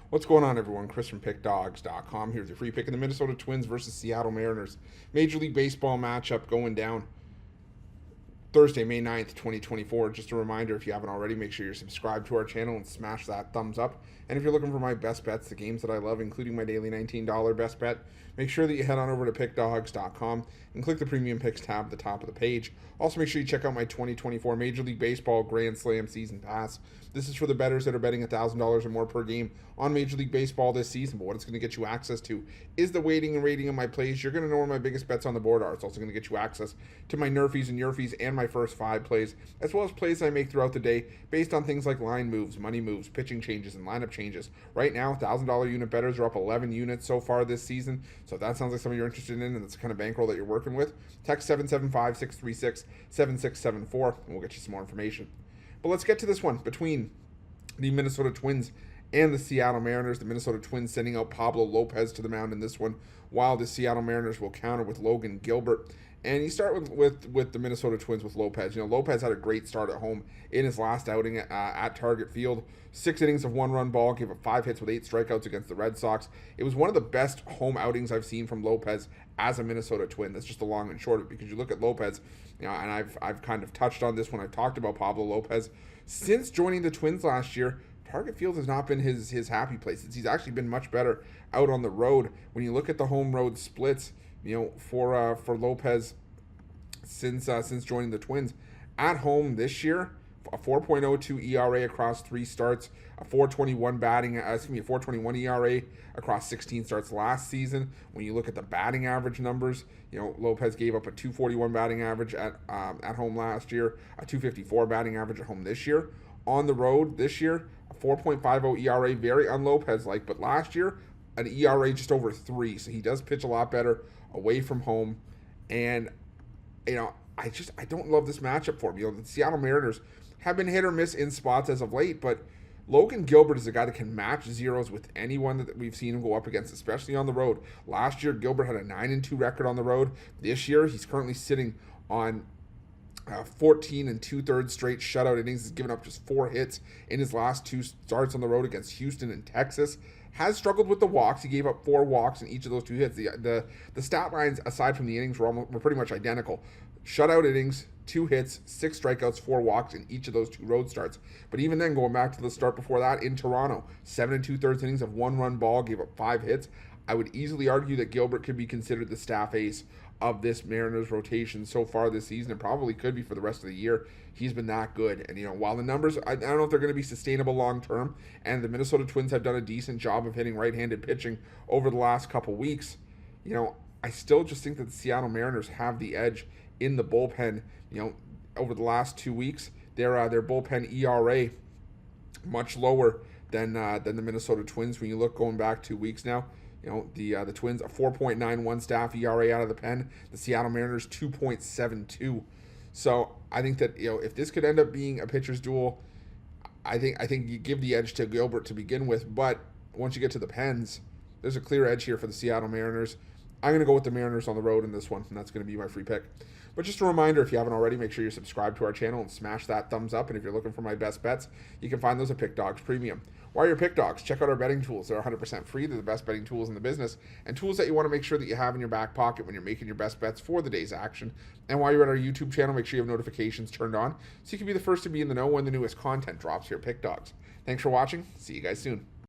What's going on, everyone? Chris from Pickdawgz.com here with your free pick in the Minnesota Twins versus Seattle Mariners. Major League Baseball matchup going down Thursday, May 9th, 2024. Just a reminder, if you haven't already, make sure you're subscribed to our channel and smash that thumbs up. And if you're looking for my best bets, the games that I love, including my daily $19 best bet, make sure that you head on over to pickdawgz.com and click the Premium Picks tab at the top of the page. Also, make sure you check out my 2024 Major League Baseball Grand Slam Season Pass. This is for the bettors that are betting $1,000 or more per game on Major League Baseball this season. But what it's going to get you access to is the weighting and rating of my plays. You're going to know where my biggest bets on the board are. It's also going to get you access to my nerfies and yerfies and my first 5 plays, as well as plays I make throughout the day based on things like line moves, money moves, pitching changes, and lineup changes. Right now, $1,000 unit bettors are up 11 units so far this season. So if that sounds like something you're interested in and it's the kind of bankroll that you're working with, text 775-636-7674 and we'll get you some more information. But let's get to this one between the Minnesota Twins and the Seattle Mariners. The Minnesota Twins sending out Pablo Lopez to the mound in this one, while the Seattle Mariners will counter with Logan Gilbert. And you start with the Minnesota Twins with Lopez. You know, Lopez had a great start at home in his last outing at Target Field. 6 innings of 1-run ball, gave up 5 hits with 8 strikeouts against the Red Sox. It was one of the best home outings I've seen from Lopez as a Minnesota Twin. That's just the long and short of it, because you look at Lopez, you know, and I've kind of touched on this when I've talked about Pablo Lopez. Since joining the Twins last year, Target Field has not been his happy place. He's actually been much better out on the road. When you look at the home road splits, you know, for Lopez since joining the Twins, at home this year, a 4.02 ERA across 3 starts, a 4.21 ERA across 16 starts last season. When you look at the batting average numbers, you know, Lopez gave up a 241 batting average at home last year, a 254 batting average at home this year. On the road this year, a 4.50 ERA, very un-Lopez-like, but last year, an ERA just over 3. So he does pitch a lot better away from home. And, you know, I don't love this matchup for him. You know, the Seattle Mariners have been hit or miss in spots as of late, but Logan Gilbert is a guy that can match zeros with anyone that we've seen him go up against, especially on the road. Last year, Gilbert had a 9-2 record on the road. This year, he's currently sitting on 14 2/3 straight shutout innings. He's given up just 4 hits in his last 2 starts on the road against Houston and Texas. Has struggled with the walks. He gave up 4 walks in each of those 2 hits. The stat lines, aside from the innings, were pretty much identical. Shutout innings, 2 hits, 6 strikeouts, 4 walks in each of those 2 road starts. But even then, going back to the start before that in Toronto, 7 2/3 innings of 1-run ball, gave up 5 hits. I would easily argue that Gilbert could be considered the staff ace of this Mariners rotation so far this season, and probably could be for the rest of the year. He's been that good. And, you know, while the numbers, I don't know if they're going to be sustainable long term, and the Minnesota Twins have done a decent job of hitting right-handed pitching over the last couple weeks, you know, I still just think that the Seattle Mariners have the edge in the bullpen. You know, over the last 2 weeks, their bullpen ERA much lower than the Minnesota Twins. When you look going back 2 weeks now, you know, the Twins, a 4.91 staff ERA out of the pen. The Seattle Mariners, 2.72. So I think that, you know, if this could end up being a pitcher's duel, I think you give the edge to Gilbert to begin with. But once you get to the pens, there's a clear edge here for the Seattle Mariners. I'm going to go with the Mariners on the road in this one, and that's going to be my free pick. But just a reminder, if you haven't already, make sure you're subscribed to our channel and smash that thumbs up. And if you're looking for my best bets, you can find those at Pick Dawgz Premium. While you're Pick Dawgz, check out our betting tools. They're 100% free. They're the best betting tools in the business, and tools that you want to make sure that you have in your back pocket when you're making your best bets for the day's action. And while you're at our YouTube channel, make sure you have notifications turned on so you can be the first to be in the know when the newest content drops here at Pick Dawgz. Thanks for watching. See you guys soon.